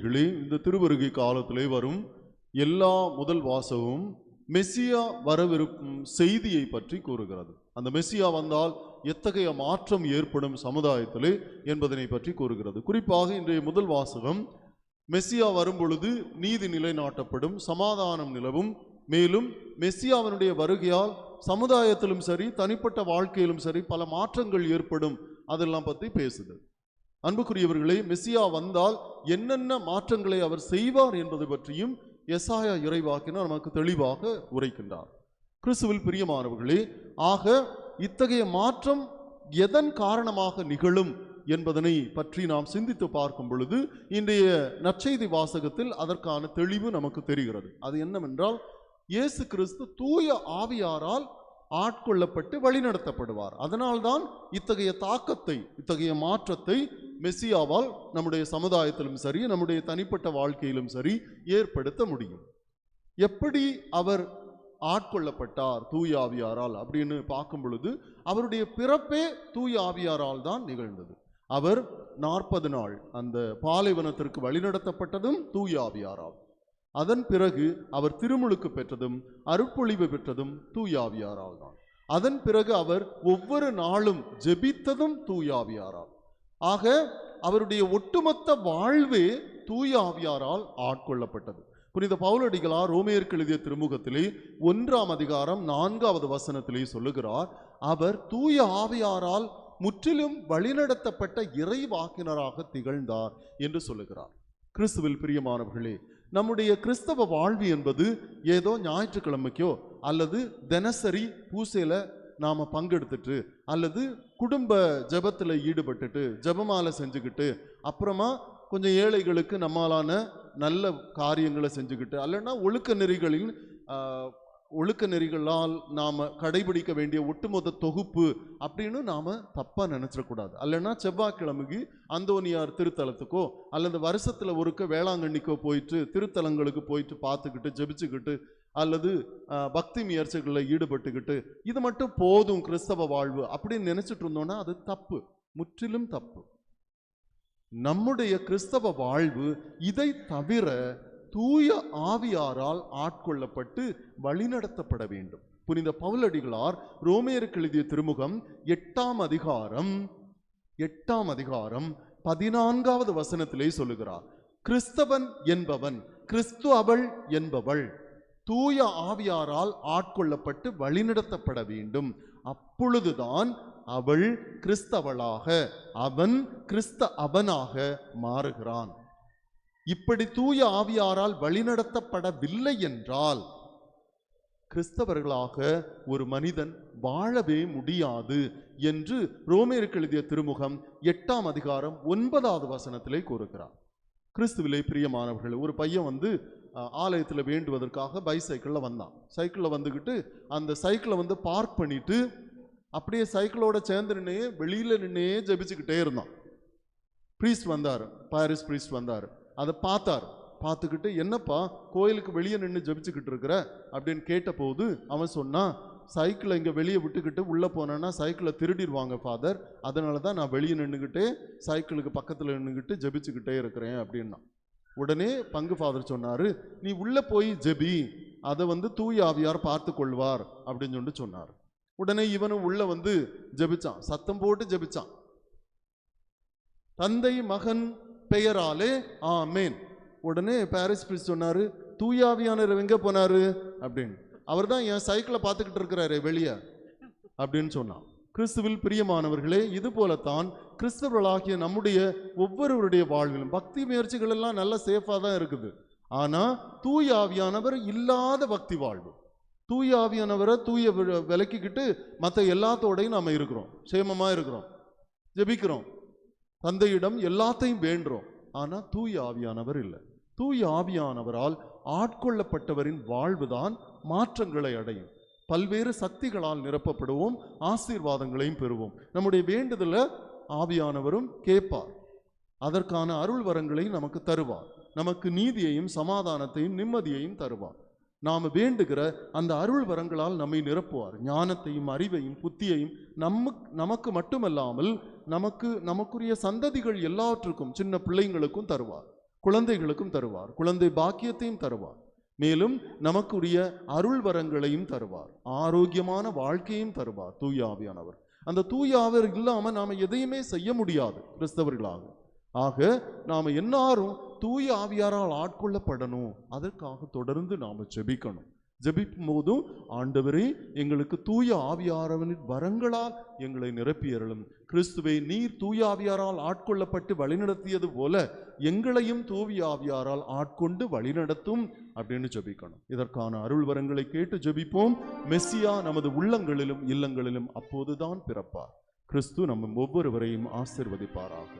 இந்த திருவருகை காலத்திலே வரும் எல்லா முதல் வாசகமும் மெசியா வரவிருக்கும் செய்தியை பற்றி கூறுகிறது. அந்த மெசியா வந்தால் எத்தகைய மாற்றம் ஏற்படும் சமுதாயத்திலே என்பதனை பற்றி கூறுகிறது. குறிப்பாக இன்றைய முதல் வாசகம் மெசியா வரும் பொழுது நீதி நிலைநாட்டப்படும், சமாதானம் நிலவும், மேலும் மெசியாவினுடைய வருகையால் சமுதாயத்திலும் சரி தனிப்பட்ட வாழ்க்கையிலும் சரி பல மாற்றங்கள் ஏற்படும், அதெல்லாம் பற்றி பேசுது. அன்புக்குரியவர்களே, மெசியா வந்தால் என்னென்ன மாற்றங்களை அவர் செய்வார் என்பது பற்றியும் எசாயா இறைவாக்கினர் நமக்கு தெளிவாக உரைக்கின்றார். கிறிஸ்துவில் பிரியமானவர்களே, ஆக இத்தகைய மாற்றம் எதன் காரணமாக நிகழும் என்பதனை பற்றி நாம் சிந்தித்து பார்க்கும் பொழுது இன்றைய நற்செய்தி வாசகத்தில் அதற்கான தெளிவு நமக்கு தெரிகிறது. அது என்னவென்றால், இயேசு கிறிஸ்து தூய ஆவியாரால் ஆட்கொள்ளப்பட்டு வழிநடத்தப்படுவார். அதனால்தான் இத்தகைய தாக்கத்தை, இத்தகைய மாற்றத்தை மெசியாவால் நம்முடைய சமுதாயத்திலும் சரி நம்முடைய தனிப்பட்ட வாழ்க்கையிலும் சரி ஏற்படுத்த முடியும். எப்படி அவர் ஆட்கொள்ளப்பட்டார் தூய ஆவியாரால் அப்படின்னு பார்க்கும் பொழுது அவருடைய பிறப்பே தூய ஆவியாரால் தான் நிகழ்ந்தது. அவர் 40 நாள் அந்த பாலைவனத்திற்கு வழிநடத்தப்பட்டதும் தூய ஆவியாரால். அதன் பிறகு அவர் திருமுழுக்கு பெற்றதும் அருட்பொழிவு பெற்றதும் தூய ஆவியாரால் தான். அதன் பிறகு அவர் ஒவ்வொரு நாளும் ஜெபித்ததும் தூய ஆவியாரால். ஆக அவருடைய ஒட்டுமொத்த வாழ்வே தூய ஆவியாரால் ஆட்கொள்ளப்பட்டது. புனித பவுலடிகளார் ரோமையருக்கு எழுதிய திருமுகத்திலே 1ஆம் அதிகாரம் 4வது வசனத்திலே சொல்லுகிறார், அவர் தூய ஆவியாரால் முற்றிலும் வழிநடத்தப்பட்ட இறைவாக்கினராக திகழ்ந்தார் என்று சொல்லுகிறார். கிறிஸ்துவில் பிரியமானவர்களே, நம்முடைய கிறிஸ்தவ வாழ்வு என்பது ஏதோ ஞாயிற்றுக்கிழமைக்கோ அல்லது தினசரி பூசையில நாம பங்கெடுத்துட்டு அல்லது குடும்ப ஜபத்தில் ஈடுபட்டுட்டு ஜபமாலை செஞ்சுக்கிட்டு அப்புறமா கொஞ்சம் ஏழைகளுக்கு நம்மளான நல்ல காரியங்களை செஞ்சுக்கிட்டு அல்லனா ஒழுக்க நெறிகளால் நாம் கடைபிடிக்க வேண்டிய ஒட்டுமொத்த தொகுப்பு அப்படின்னு நாம் தப்பாக நினச்சிடக்கூடாது. அல்லனா செவ்வாய்க்கிழமைக்கு அந்தோனியார் திருத்தலத்துக்கோ அல்லது வருஷத்தில் ஒருக்க வேளாங்கண்ணிக்கோ போயிட்டு திருத்தலங்களுக்கு போயிட்டு பார்த்துக்கிட்டு ஜெபிச்சுக்கிட்டு அல்லது பக்தி முயற்சிகளில் ஈடுபட்டுக்கிட்டு இது மட்டும் போதும் கிறிஸ்தவ வாழ்வு அப்படின்னு நினைச்சிட்டு இருந்தோம்னா அது தப்பு, முற்றிலும் தப்பு. நம்முடைய கிறிஸ்தவ வாழ்வு இதை தவிர தூய ஆவியாரால் ஆட்கொள்ளப்பட்டு வழிநடத்தப்பட வேண்டும். புனித பவுலடிகளார் ரோமையருக்கு எழுதிய திருமுகம் 8ஆம் அதிகாரம் 14வது வசனத்திலே சொல்லுகிறார், கிறிஸ்தவன் என்பவன் கிறிஸ்து அவள் என்பவள் தூய ஆவியாரால் ஆட்கொள்ளப்பட்டு வழிநடத்தப்பட வேண்டும். அப்பொழுதுதான் அவள் கிறிஸ்தவளாக அவன் கிறிஸ்த அவனாக மாறுகிறான். இப்படி தூய ஆவியாரால் வழிநடத்தப்படவில்லை என்றால் கிறிஸ்தவர்களாக ஒரு மனிதன் வாழவே முடியாது என்று ரோமையருக்கு எழுதிய திருமுகம் 8ஆம் அதிகாரம் 9வது வசனத்திலே கூறுகிறார். கிறிஸ்துவிலே பிரியமானவர்கள், ஒரு பையன் ஆலயத்தில் வேண்டுவதற்காக பைசைக்கிளில் வந்தான். சைக்கிளில் வந்துக்கிட்டு அந்த சைக்கிளை பார்க் பண்ணிட்டு அப்படியே சைக்கிளோட சேர்ந்து நின்னே வெளியில நின்னே ஜெபிச்சுக்கிட்டே இருந்தான். பிரீஸ்ட் வந்தார், பாரிஸ் பிரீஸ்ட் வந்தார், அதை பார்த்துக்கிட்டு என்னப்பா கோயிலுக்கு வெளியே நின்று ஜெபிச்சுக்கிட்டு இருக்கிற அப்படின்னு கேட்ட போது அவன் சொன்னான், சைக்கிளை இங்கே வெளியே விட்டுக்கிட்டு உள்ளே போனேன்னா சைக்கிளை திருடிடுவாங்க ஃபாதர், அதனால தான் நான் வெளியே நின்றுக்கிட்டே சைக்கிளுக்கு பக்கத்தில் நின்றுக்கிட்டு ஜெபிச்சுக்கிட்டே இருக்கிறேன் அப்படின்னா. உடனே பங்கு ஃபாதர் சொன்னார், நீ உள்ளே போய் ஜெபி, அதை தூய ஆவியார் பார்த்து கொள்வார் அப்படின்னு சொல்லிட்டு சொன்னார். உடனே இவனும் உள்ள ஜெபிச்சான், சத்தம் போட்டு ஜெபிச்சான், தந்தை மகன் பெயராலே ஆமேன். உடனே பாரிஸ் பிரீஸ்ட் சொன்னாரு, தூயாவியானவர் எங்க போனாரு அப்படின்னு. அவர் தான் என் சைக்கிளை பார்த்துக்கிட்டு இருக்கிறாரு வெளியே அப்படின்னு சொன்னான். கிறிஸ்துவில் பிரியமானவர்களே, இது போலத்தான் கிறிஸ்தவர்களாகிய நம்முடைய ஒவ்வொருவருடைய வாழ்விலும் பக்தி முயற்சிகள் எல்லாம் நல்ல சேஃபா தான் இருக்குது. ஆனா தூய ஆவியானவர் இல்லாத பக்தி வாழ்வு, தூய ஆவியானவரை தூய விலக்கிக்கிட்டு மற்ற எல்லாத்தோடையும் நாம இருக்கிறோம், சேமமா இருக்கிறோம், ஜெபிக்கிறோம், தந்தையிடம் எல்லாத்தையும் வேண்டுறோம். ஆனா தூய ஆவியானவர் இல்லை. தூய ஆவியானவரால் ஆட்கொள்ளப்பட்டவரின் வாழ்வுதான் மாற்றங்களை அடையும். பல்வேறு சக்திகளால் நிரப்பப்படுவோம், ஆசீர்வாதங்களையும் பெறுவோம். நம்முடைய வேண்டுதலை ஆவியானவரும் கேட்பார், அதற்கான அருள் வரங்களை நமக்கு தருவார், நமக்கு நீதியையும் சமாதானத்தையும் நிம்மதியையும் தருவார். நாம் வேண்டுகிற அந்த அருள் வரங்களால் நம்மை நிரப்புவார். ஞானத்தையும் அறிவையும் புத்தியையும் நமக்கு மட்டுமல்லாமல் நமக்குரிய சந்ததிகள் எல்லாவற்றுக்கும், சின்ன பிள்ளைங்களுக்கும் தருவார். குழந்தைகளுக்கும் தருவார், குழந்தை பாக்கியத்தையும் தருவார், மேலும் நமக்குரிய அருள் வரங்களையும் தருவார், ஆரோக்கியமான வாழ்க்கையும் தருவார் தூய ஆவியானவர். அந்த தூய ஆவியார் இல்லாம நாம எதையுமே செய்ய முடியாது கிறிஸ்தவர்களாக. ஆக நாம எல்லாரும் தூய ஆவியாரால் ஆட்கொள்ளப்படணும். அதற்காக தொடர்ந்து நாம ஜெபிக்கணும். ஜெபிக்கும் போதும் ஆண்டவரே எங்களுக்கு தூய ஆவியாரவனின் வரங்களால் எங்களை நிரப்பியருளும். கிறிஸ்துவை நீர் தூய ஆவியாரால் ஆட்கொள்ளப்பட்டு வழிநடத்தியது போல எங்களையும் தூய ஆவியாரால் ஆட்கொண்டு வழிநடத்தும் அப்படின்னு ஜெபிக்கணும். இதற்கான அருள் வரங்களை கேட்டு ஜெபிப்போம். மெஸ்ஸியா நமது உள்ளங்களிலும் இல்லங்களிலும் அப்போதுதான் பிறப்பார். கிறிஸ்து நம்ம ஒவ்வொருவரையும் ஆசீர்வதிப்பாராக.